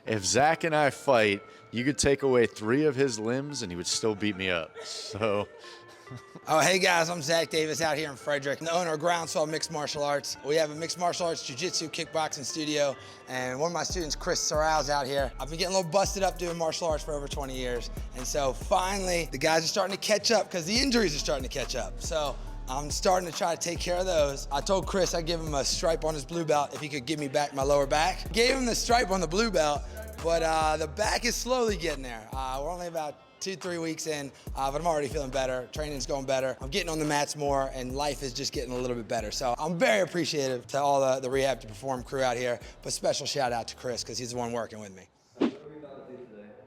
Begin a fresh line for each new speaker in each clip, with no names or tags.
if Zach and I fight, you could take away 3 of his limbs and he would still beat me up. So.
Oh, hey guys, I'm Zach Davis out here in Frederick, the owner of Groundswell Mixed Martial Arts. We have a mixed martial arts, jiu-jitsu, kickboxing studio, and one of my students, Chris Sorrell's out here. I've been getting a little busted up doing martial arts for over 20 years, and so finally, the guys are starting to catch up because the injuries are starting to catch up. So I'm starting to try to take care of those. I told Chris I'd give him a stripe on his blue belt if he could give me back my lower back. Gave him the stripe on the blue belt, but the back is slowly getting there. We're only about 2-3 weeks in, but I'm already feeling better. Training's going better. I'm getting on the mats more, and life is just getting a little bit better. So I'm very appreciative to all the Rehab to Perform crew out here, but special shout out to Chris, because he's the one working with me.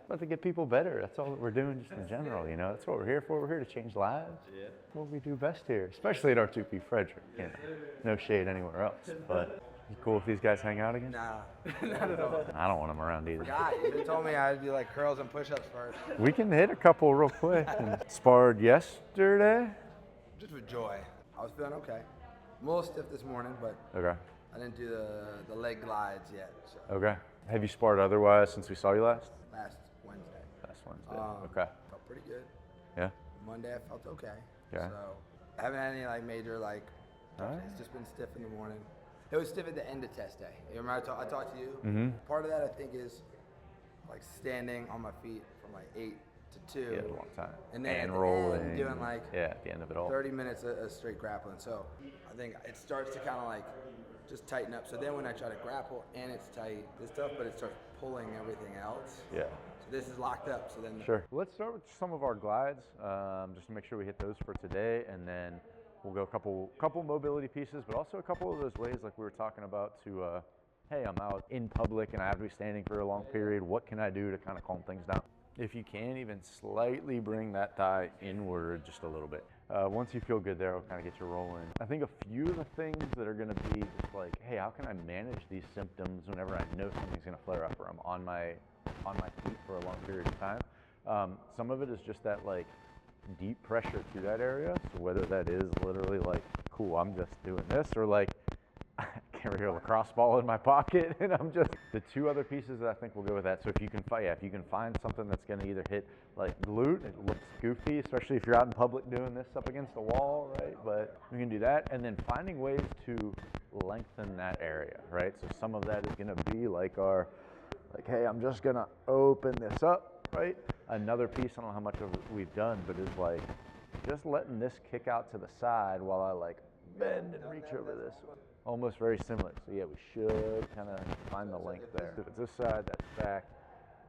About to get people better. That's all that we're doing just in general, you know? That's what we're here for. We're here to change lives. Yeah. What we do best here, especially at R2P Frederick. You know, no shade anywhere else, but you cool if these guys hang out again?
Nah, not at all.
I don't want them around either.
God, you told me I'd do like curls and push-ups first.
We can hit a couple real quick. And sparred yesterday?
Just with joy. I was feeling okay. I'm a little stiff this morning, but
Okay.
I didn't do the leg glides yet. So.
Okay. Have you sparred otherwise since we saw you last?
Last Wednesday.
Last Wednesday. Okay.
Felt pretty good.
Yeah?
Monday I felt okay.
Okay.
So I haven't had any like major like, it's just been stiff in the morning. It was stiff at the end of test day. You remember I talked to you?
Mm-hmm.
Part of that I think is like standing on my feet from like 8 to 2.
Yeah, a long time.
And then
and
at the
rolling.
end, doing like
at the end of it all.
30 minutes of straight grappling. So I think it starts to kind of like just tighten up. So then when I try to grapple and it's tight, it's tough, but it starts pulling everything else.
Yeah.
So this is locked up. So then.
Sure. Let's start with some of our glides, just to make sure we hit those for today, and then we'll go a couple mobility pieces, but also a couple of those ways like we were talking about to, hey, I'm out in public and I have to be standing for a long period. What can I do to kind of calm things down? If you can, even slightly bring that thigh inward just a little bit. Once you feel good there, it'll kind of get you rolling. I think a few of the things that are going to be just like, hey, how can I manage these symptoms whenever I know something's going to flare up or I'm on my feet for a long period of time? Some of it is just that like deep pressure to that area. So whether that is literally like, cool, I'm just doing this, or like, I carry a lacrosse ball in my pocket and I'm just, the 2 other pieces that I think will go with that. So if you can find something that's going to either hit like glute, it looks goofy, especially if you're out in public doing this up against the wall, right? But we can do that, and then finding ways to lengthen that area, right? So some of that is going to be like hey, I'm just going to open this up, right? Another piece, I don't know how much of it we've done, but is like just letting this kick out to the side while I like bend and reach over this one. Almost very similar. So yeah, we should kind of find the length there. If it's this side, that's back.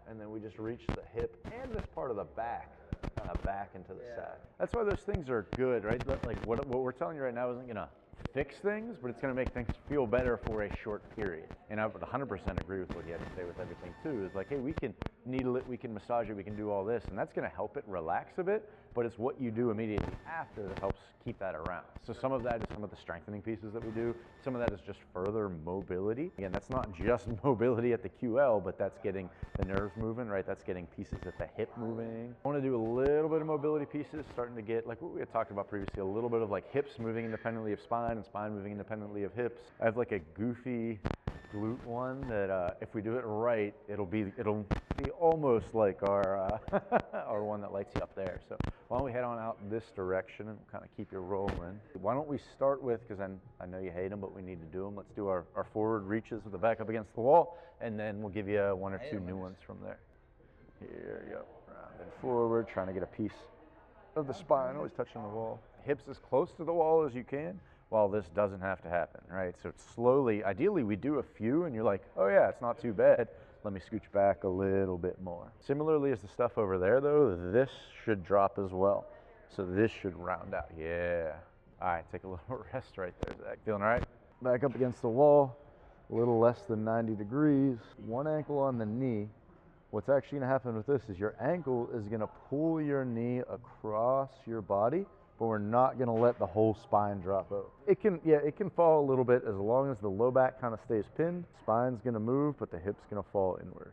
And then we just reach the hip and this part of the back, kind of back into the side. That's why those things are good, right? Like what we're telling you right now isn't gonna fix things, but it's gonna make things feel better for a short period. And I would 100% agree with what you had to say with everything too, is like, hey, we can needle it, we can massage it, we can do all this, and that's gonna help it relax a bit, but it's what you do immediately after that helps keep that around. So some of that is some of the strengthening pieces that we do. Some of that is just further mobility. Again, that's not just mobility at the QL, but that's getting the nerves moving, right? That's getting pieces at the hip moving. I wanna do a little bit of mobility pieces, starting to get, like what we had talked about previously, a little bit of like hips moving independently of spine and spine moving independently of hips. I have like a goofy glute one that if we do it right, it'll be almost like our our one that lights you up there. So why don't we head on out this direction and kind of keep you rolling. Why don't we start with, because I know you hate them, but we need to do them. Let's do our forward reaches with the back up against the wall, and then we'll give you 1 or 2 new ones from there. Here you go, round and forward, trying to get a piece of the spine, always touching the wall. Hips as close to the wall as you can, while this doesn't have to happen, right? So it's slowly, ideally we do a few and you're like, oh yeah, it's not too bad. Let me scooch back a little bit more. Similarly as the stuff over there though, this should drop as well. So this should round out, yeah. All right, take a little rest right there, Zach. Feeling all right? Back up against the wall, a little less than 90 degrees. One ankle on the knee. What's actually gonna happen with this is your ankle is gonna pull your knee across your body, but we're not gonna let the whole spine drop over. It can fall a little bit as long as the low back kind of stays pinned. Spine's gonna move, but the hip's gonna fall inward.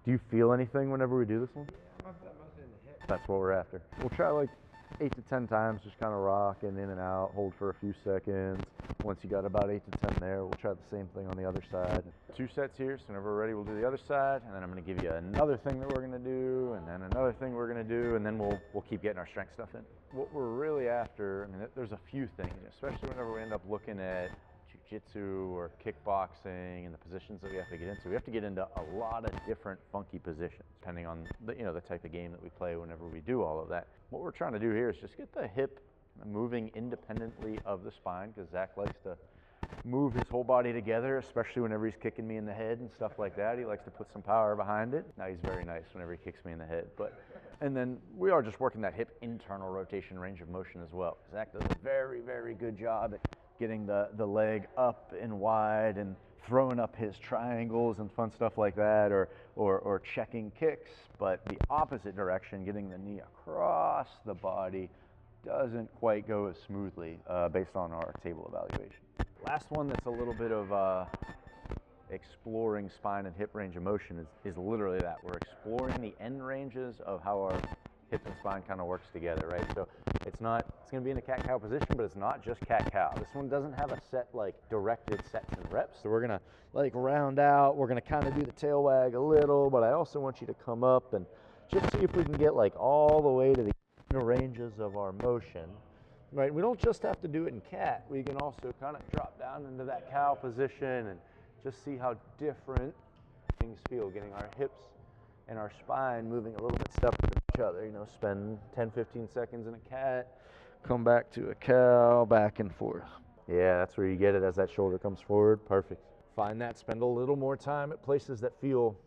Do you feel anything whenever we do this one?
Mostly in the hip.
That's what we're after. We'll try like 8 to 10 times, just kind of rocking in and out, hold for a few seconds. Once you got about 8 to 10 there, we'll try the same thing on the other side. 2 sets here, so whenever we're ready, we'll do the other side, and then I'm gonna give you another thing that we're gonna do, and then another thing we're gonna do, and then we'll keep getting our strength stuff in. What we're really after, I mean, there's a few things, especially whenever we end up looking at jiu-jitsu or kickboxing and the positions that we have to get into. We have to get into a lot of different funky positions, depending on the type of game that we play whenever we do all of that. What we're trying to do here is just get the hip moving independently of the spine, because Zach likes to move his whole body together, especially whenever he's kicking me in the head and stuff like that. He likes to put some power behind it. Now he's very nice whenever he kicks me in the head. And then we are just working that hip internal rotation range of motion as well. Zach does a very, very good job at getting the leg up and wide and throwing up his triangles and fun stuff like that, or checking kicks. But the opposite direction, getting the knee across the body, doesn't quite go as smoothly based on our table evaluation. Last one that's a little bit of exploring spine and hip range of motion is literally that. We're exploring the end ranges of how our hip and spine kind of works together, right? So it's going to be in a cat-cow position, but it's not just cat-cow. This one doesn't have a set, like, directed sets and reps. So we're going to, like, round out. We're going to kind of do the tail wag a little, but I also want you to come up and just see if we can get, like, all the way to the ranges of our motion, right? We don't just have to do it in cat. We can also kind of drop down into that cow position and just see how different things feel, getting our hips and our spine moving a little bit separate from each other. Spend 10-15 seconds in a cat, come back to a cow, back and forth. Yeah, that's where you get it as that shoulder comes forward. Perfect. Find that, spend a little more time at places that feel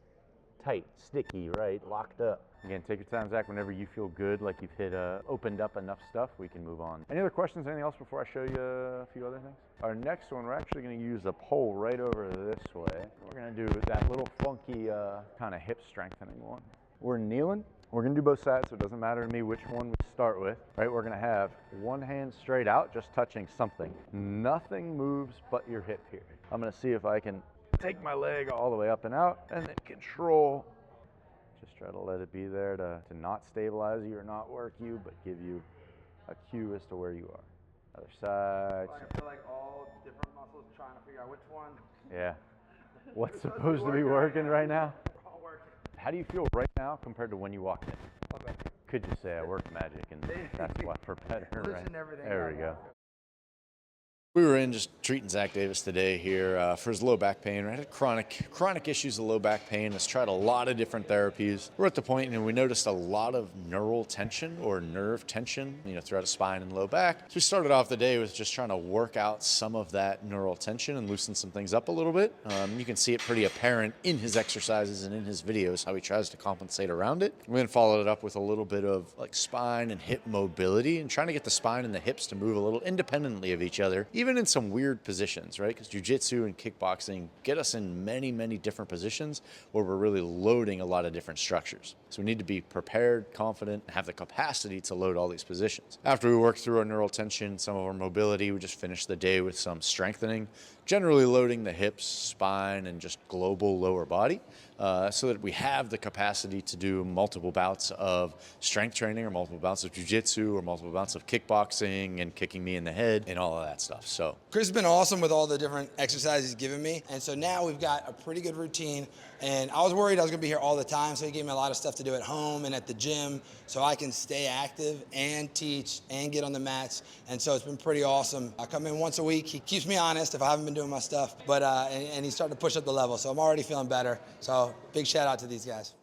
tight, sticky, right? Locked up. Again, take your time, Zach. Whenever you feel good, like you've opened up enough stuff, we can move on. Any other questions, anything else before I show you a few other things? Our next one, we're actually gonna use a pole right over this way. We're gonna do that little funky kind of hip strengthening one. We're kneeling. We're gonna do both sides, so it doesn't matter to me which one we start with, right? We're gonna have one hand straight out, just touching something. Nothing moves but your hip here. I'm gonna see if I can take my leg all the way up and out, and then control. Just try to let it be there to not stabilize you or not work you, but give you a cue as to where you are. Other side.
I feel like all different muscles trying to figure out which one.
Yeah. What's supposed to be working right now?
We're all working.
How do you feel right now compared to when you walked in?
Okay.
Could you say I work magic and that's why we're better, right?
Everything
there we go. We were in just treating Zach Davis today here for his low back pain. We had chronic issues of low back pain. Has tried a lot of different therapies. We're at the point and we noticed a lot of neural tension or nerve tension, throughout his spine and low back. So we started off the day with just trying to work out some of that neural tension and loosen some things up a little bit. You can see it pretty apparent in his exercises and in his videos how he tries to compensate around it. We then followed it up with a little bit of like spine and hip mobility and trying to get the spine and the hips to move a little independently of each other, even in some weird positions, right? Because jiu-jitsu and kickboxing get us in many, many different positions where we're really loading a lot of different structures. So we need to be prepared, confident, and have the capacity to load all these positions. After we worked through our neural tension, some of our mobility, we just finished the day with some strengthening, generally loading the hips, spine, and just global lower body, so that we have the capacity to do multiple bouts of strength training or multiple bouts of jiu-jitsu or multiple bouts of kickboxing and kicking me in the head and all of that stuff. So
Chris has been awesome with all the different exercises he's given me. And so now we've got a pretty good routine. And I was worried I was gonna be here all the time, so he gave me a lot of stuff to do at home and at the gym so I can stay active and teach and get on the mats. And so it's been pretty awesome. I come in once a week. He keeps me honest if I haven't been doing my stuff, but and he's starting to push up the level. So I'm already feeling better. So big shout out to these guys.